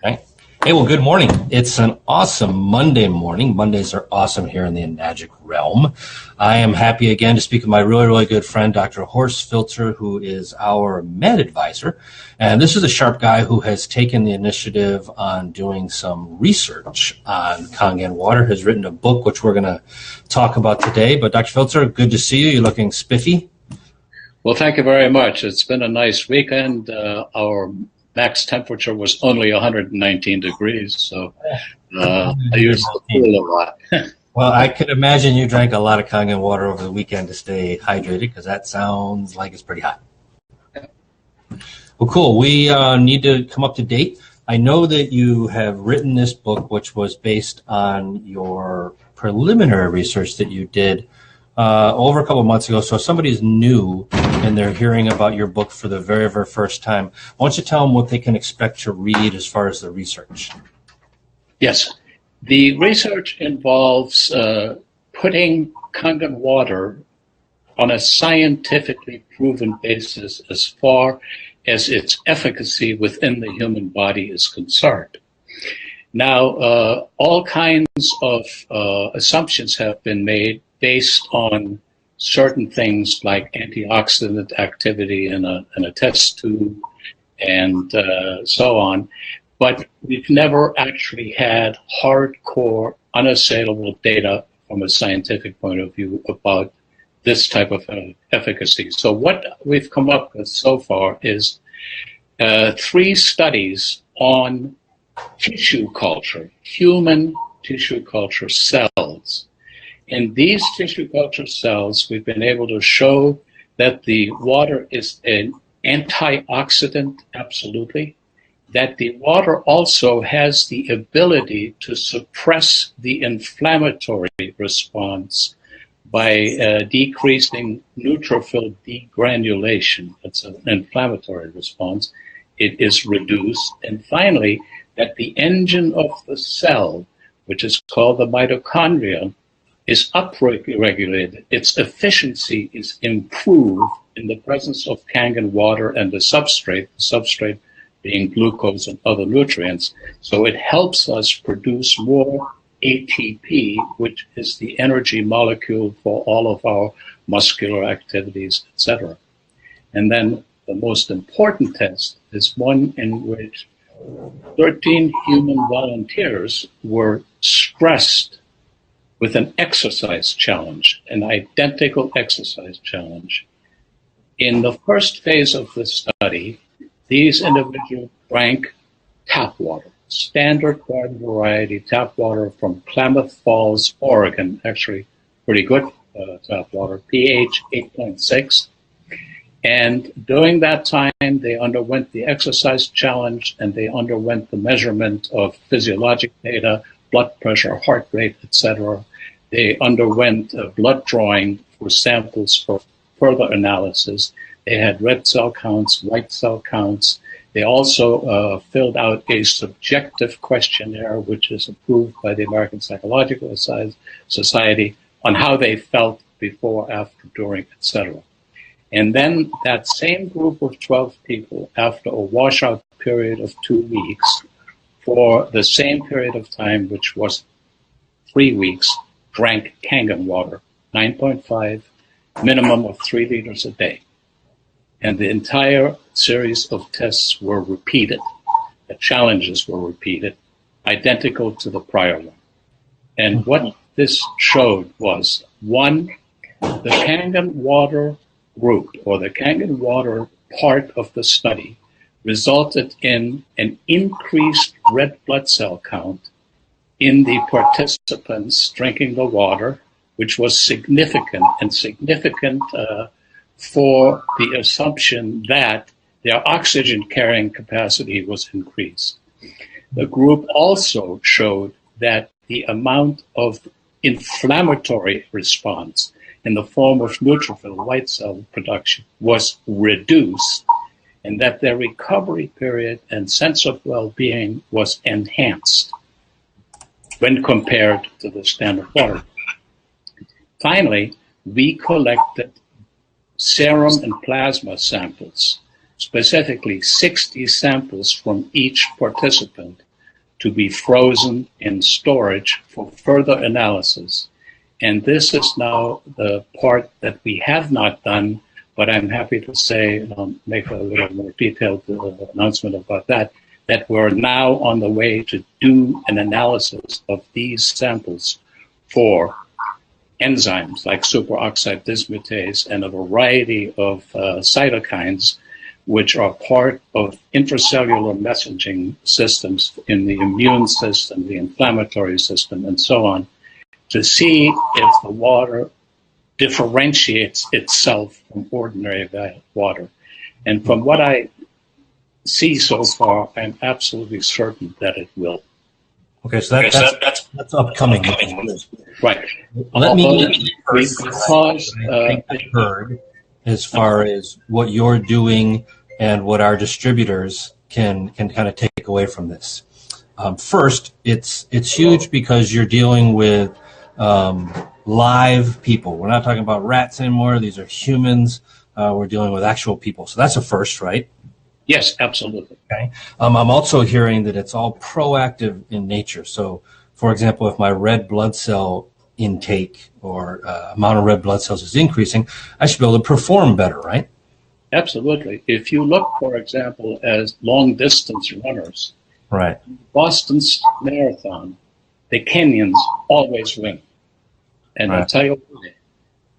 Right. Hey, well, good morning. It's an awesome Monday morning. Mondays are awesome here in the Enagic realm. I am happy again to speak with my really, really good friend, Dr. Horst Filtzer, who is our med advisor. And this is a sharp guy who has taken the initiative on doing some research on Kangen water, has written a book, which we're going to talk about today. But Dr. Filtzer, good to see you. You're looking spiffy. Well, thank you very much. It's been a nice weekend. Our max temperature was only 119 degrees, so I used the pool a lot. Well, I could imagine you drank a lot of Kangen water over the weekend to stay hydrated, because that sounds like it's pretty hot. Well, cool. We need to come up to date. I know that you have written this book, which was based on your preliminary research that you did over a couple of months ago. So if somebody's new and they're hearing about your book for the very, very first time, why don't you tell them what they can expect to read as far as the research? Yes. The research involves putting Kangen water on a scientifically proven basis as far as its efficacy within the human body is concerned. Now, all kinds of assumptions have been made based on certain things like antioxidant activity in a test tube and so on. But we've never actually had hardcore, unassailable data from a scientific point of view about this type of efficacy. So what we've come up with so far is 3 studies on tissue culture, human tissue culture cells. In these tissue culture cells, we've been able to show that the water is an antioxidant, absolutely, that the water also has the ability to suppress the inflammatory response by decreasing neutrophil degranulation. That's an inflammatory response. It is reduced. And finally, that the engine of the cell, which is called the mitochondria, is upregulated. Its efficiency is improved in the presence of Kangen water and the substrate being glucose and other nutrients. So it helps us produce more ATP, which is the energy molecule for all of our muscular activities, etc. And then the most important test is one in which 13 human volunteers were stressed with an exercise challenge, an identical exercise challenge. In the first phase of the study, these individuals drank tap water, standard garden variety tap water from Klamath Falls, Oregon, actually pretty good tap water, pH 8.6. And during that time, they underwent the exercise challenge and they underwent the measurement of physiologic data, blood pressure, heart rate, etc. They underwent blood drawing for samples for further analysis. They had red cell counts, white cell counts. They also filled out a subjective questionnaire, which is approved by the American Psychological Society, on how they felt before, after, during, etc. And then that same group of 12 people, after a washout period of 2 weeks, for the same period of time, which was 3 weeks, drank Kangen water, 9.5, minimum of 3 liters a day. And the entire series of tests were repeated. The challenges were repeated, identical to the prior one. And what this showed was, one, the Kangen water group, or the Kangen water part of the study, resulted in an increased red blood cell count in the participants drinking the water, which was significant for the assumption that their oxygen carrying capacity was increased. The group also showed that the amount of inflammatory response in the form of neutrophil white cell production was reduced, and that their recovery period and sense of well-being was enhanced when compared to the standard water. Finally, we collected serum and plasma samples, specifically 60 samples from each participant, to be frozen in storage for further analysis. And this is now the part that we have not done, but I'm happy to say, make a little more detailed announcement about that, that we're now on the way to do an analysis of these samples for enzymes like superoxide dismutase and a variety of cytokines, which are part of intracellular messaging systems in the immune system, the inflammatory system, and so on, to see if the water differentiates itself from ordinary water. And from what I see so far, I'm absolutely certain that it will. Okay, so that's upcoming. Right. Let me because I heard as far as what you're doing and what our distributors can kind of take away from this. First, it's huge because you're dealing with live people. We're not talking about rats anymore. These are humans. We're dealing with actual people. So that's a first, right? Yes, absolutely. Okay. I'm also hearing that it's all proactive in nature. So, for example, if my red blood cell intake or amount of red blood cells is increasing, I should be able to perform better, right? Absolutely. If you look, for example, as long-distance runners, right, Boston's Marathon, the Kenyans always win. And I'll tell you why.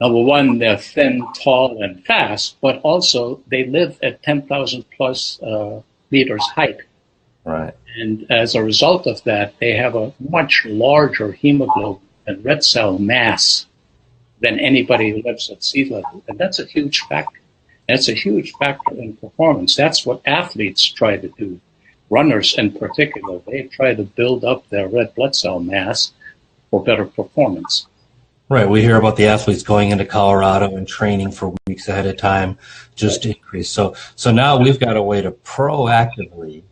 Number one, they're thin, tall, and fast, but also they live at 10,000 plus meters height. Right. And as a result of that, they have a much larger hemoglobin and red cell mass than anybody who lives at sea level. And that's a huge factor. That's a huge factor in performance. That's what athletes try to do. Runners in particular, they try to build up their red blood cell mass for better performance. Right. We hear about the athletes going into Colorado and training for weeks ahead of time just to increase. So now we've got a way to proactively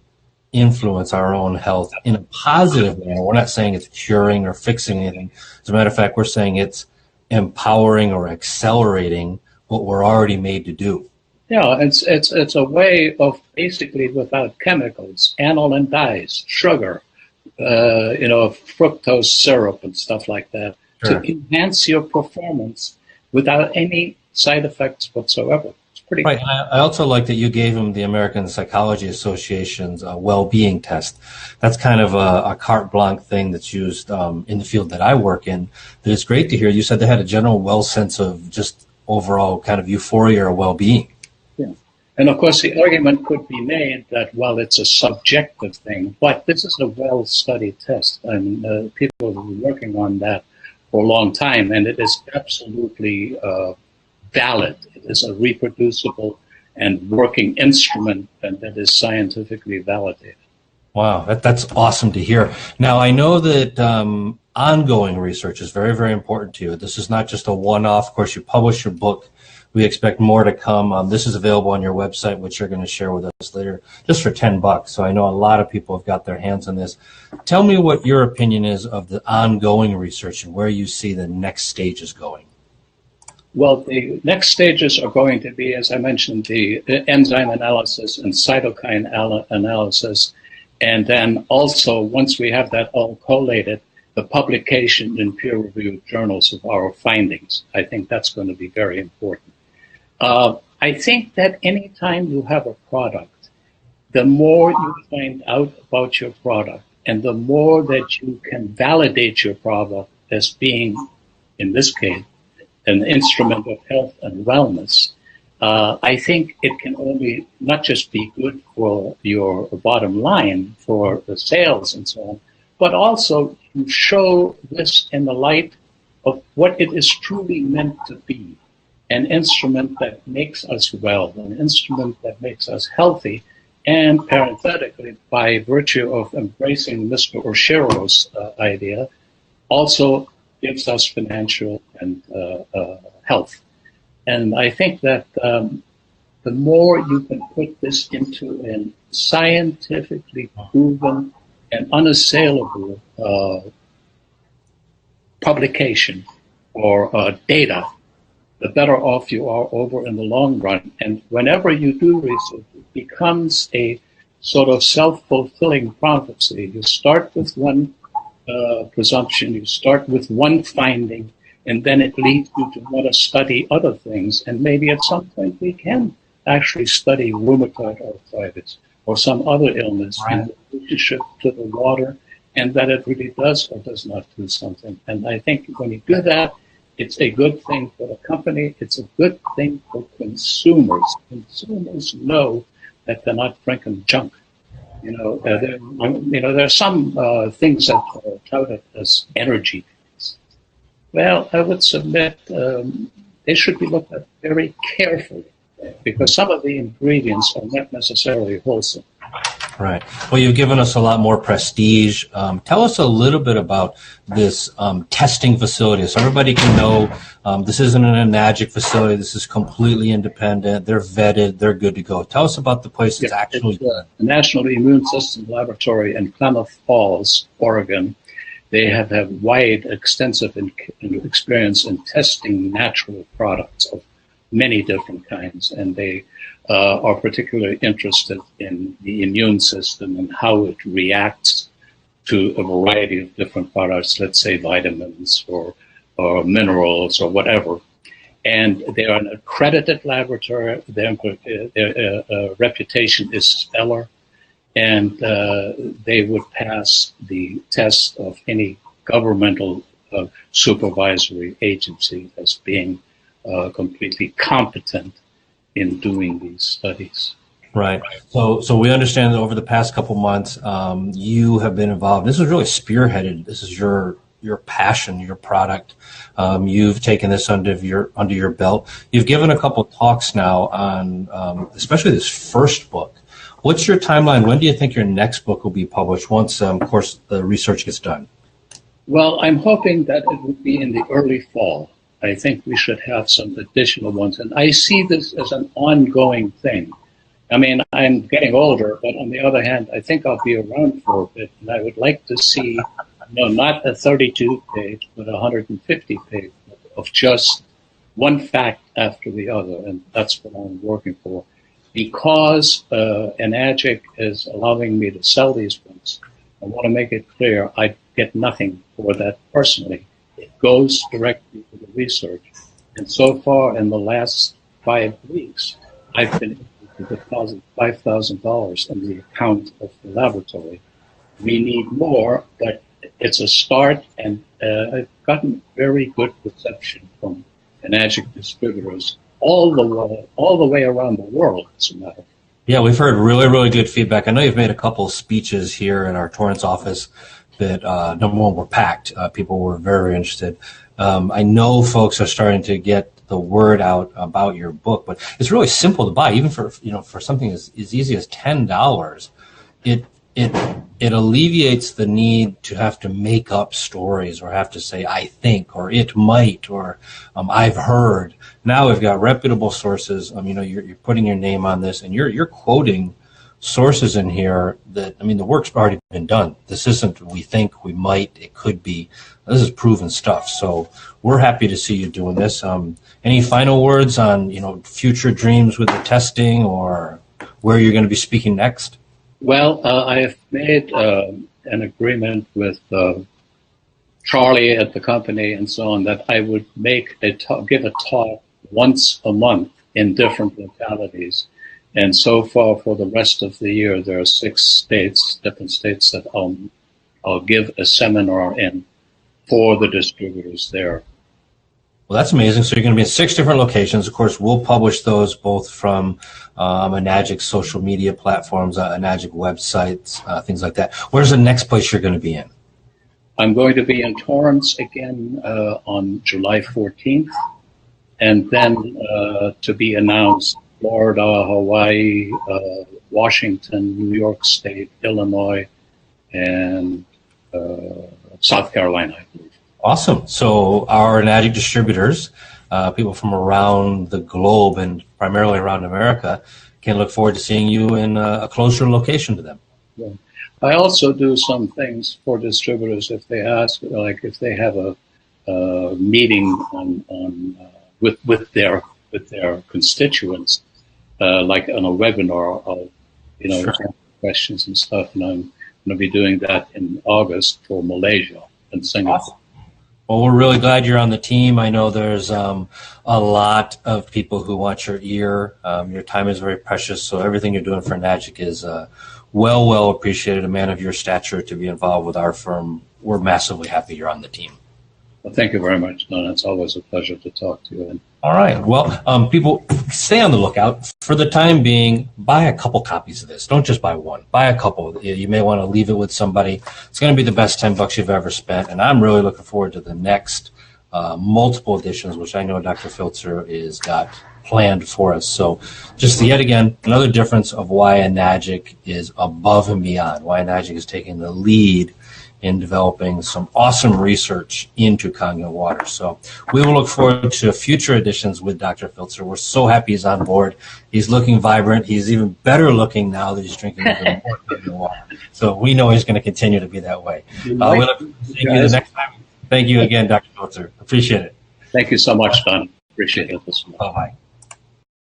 influence our own health in a positive manner. We're not saying it's curing or fixing anything. As a matter of fact, we're saying it's empowering or accelerating what we're already made to do. Yeah, it's a way of basically without chemicals, aniline dyes, sugar, fructose syrup and stuff like that. Sure. To enhance your performance without any side effects whatsoever. It's pretty right. Cool. I also like that you gave them the American Psychology Association's well-being test. That's kind of a carte blanche thing that's used in the field that I work in. That it's great to hear. You said they had a general sense of just overall kind of euphoria or well-being. Yeah. And of course, the argument could be made that, well, it's a subjective thing, but this is a well-studied test. And people have been working on that for a long time, and it is absolutely valid. It is a reproducible and working instrument, and that is scientifically validated. Wow, that's awesome to hear. Now, I know that ongoing research is very, very important to you. This is not just a one-off. Of course, you publish your book. We expect more to come. This is available on your website, which you're going to share with us later, just for $10. So I know a lot of people have got their hands on this. Tell me what your opinion is of the ongoing research and where you see the next stages going. Well, the next stages are going to be, as I mentioned, the enzyme analysis and cytokine analysis. And then also, once we have that all collated, the publication in peer-reviewed journals of our findings. I think that's going to be very important. I think that anytime you have a product, the more you find out about your product and the more that you can validate your product as being, in this case, an instrument of health and wellness, I think it can only not just be good for your bottom line, for the sales and so on, but also to show this in the light of what it is truly meant to be. An instrument that makes us well, an instrument that makes us healthy, and parenthetically, by virtue of embracing Mr. Oshiro's idea, also gives us financial and health. And I think that the more you can put this into a scientifically proven and unassailable publication or data, the better off you are over in the long run. And whenever you do research, it becomes a sort of self-fulfilling prophecy. You start with one presumption, you start with one finding, and then it leads you to want to study other things. And maybe at some point we can actually study rheumatoid arthritis or some other illness in relationship to the water, and that it really does or does not do something. And I think when you do that, it's a good thing for the company. It's a good thing for consumers. Consumers know that they're not drinking junk. There are some things that are touted as energy drinks. Well, I would submit they should be looked at very carefully because some of the ingredients are not necessarily wholesome. Right. Well, you've given us a lot more prestige. Tell us a little bit about this testing facility so everybody can know this isn't an Enagic facility. This is completely independent. They're vetted. They're good to go. Tell us about the place that's actually... It's the National Immune System Laboratory in Klamath Falls, Oregon. They have had wide, extensive experience in testing natural products of many different kinds, and they are particularly interested in the immune system and how it reacts to a variety of different products, let's say vitamins or minerals or whatever. And they are an accredited laboratory. Their reputation is stellar, and they would pass the test of any governmental supervisory agency as being completely competent in doing these studies. Right. So we understand that over the past couple months, you have been involved. This is really spearheaded. This is your passion, your product. You've taken this under your belt. You've given a couple talks now on, especially this first book. What's your timeline? When do you think your next book will be published once, of course, the research gets done? Well, I'm hoping that it would be in the early fall. I think we should have some additional ones. And I see this as an ongoing thing. I mean, I'm getting older, but on the other hand, I think I'll be around for a bit. And I would like to see, not a 32-page, but 150-page of just one fact after the other. And that's what I'm working for. Because Enagic is allowing me to sell these books, I want to make it clear I get nothing for that personally. It goes directly to the research. And so far, in the last 5 weeks, I've been able to deposit $5,000 in the account of the laboratory. We need more, but it's a start, and I've gotten very good reception from Enagic distributors all the way around the world, as a matter of fact. Yeah, we've heard really, really good feedback. I know you've made a couple of speeches here in our Torrance office that, number one, were packed. People were very interested. I know folks are starting to get the word out about your book, but it's really simple to buy, even for something as easy as $10. It alleviates the need to have to make up stories or have to say I think or it might or I've heard. Now we've got reputable sources. You're putting your name on this, and you're quoting sources in here that, the work's already been done. This isn't we think, we might, it could be. This is proven stuff. So we're happy to see you doing this. Any final words on, future dreams with the testing or where you're going to be speaking next? Well, I have made an agreement with Charlie at the company and so on that I would give a talk once a month in different localities. And so far, for the rest of the year, there are 6 different states that I'll give a seminar in for the distributors there. Well, that's amazing. So you're going to be in 6 different locations. Of course, we'll publish those both from Enagic's social media platforms, Enagic websites, things like that. Where's the next place you're going to be in? I'm going to be in Torrance again on July 14th, and then to be announced Florida, Hawaii, Washington, New York State, Illinois, and South Carolina, I believe. Awesome. So our Enagic distributors, people from around the globe and primarily around America, can look forward to seeing you in a closer location to them. Yeah. I also do some things for distributors if they ask, like if they have a meeting on with their constituents, like on a webinar. Sure. questions and stuff, and I'm going to be doing that in August for Malaysia and Singapore. Awesome. Well, we're really glad you're on the team. I know there's a lot of people who want your ear. Your time is very precious, so everything you're doing for NAGIC is well appreciated. A man of your stature to be involved with our firm, we're massively happy you're on the team. Well, thank you very much, Don. It's always a pleasure to talk to you. All right. Well, people, stay on the lookout. For the time being, buy a couple copies of this. Don't just buy one. Buy a couple. You may want to leave it with somebody. It's going to be the best $10 you've ever spent, and I'm really looking forward to the next multiple editions, which I know Dr. Filtzer is got planned for us. So just yet again, another difference of why NAGIC is above and beyond, why NAGIC is taking the lead in developing some awesome research into Kangen water. So we will look forward to future editions with Dr. Filtzer. We're so happy he's on board. He's looking vibrant. He's even better looking now that he's drinking even more Kangen water. So we know he's going to continue to be that way. We look forward to seeing you the next time. Thank you again, Dr. Filtzer. Appreciate it. Thank you so much, Don. Appreciate it. Bye-bye.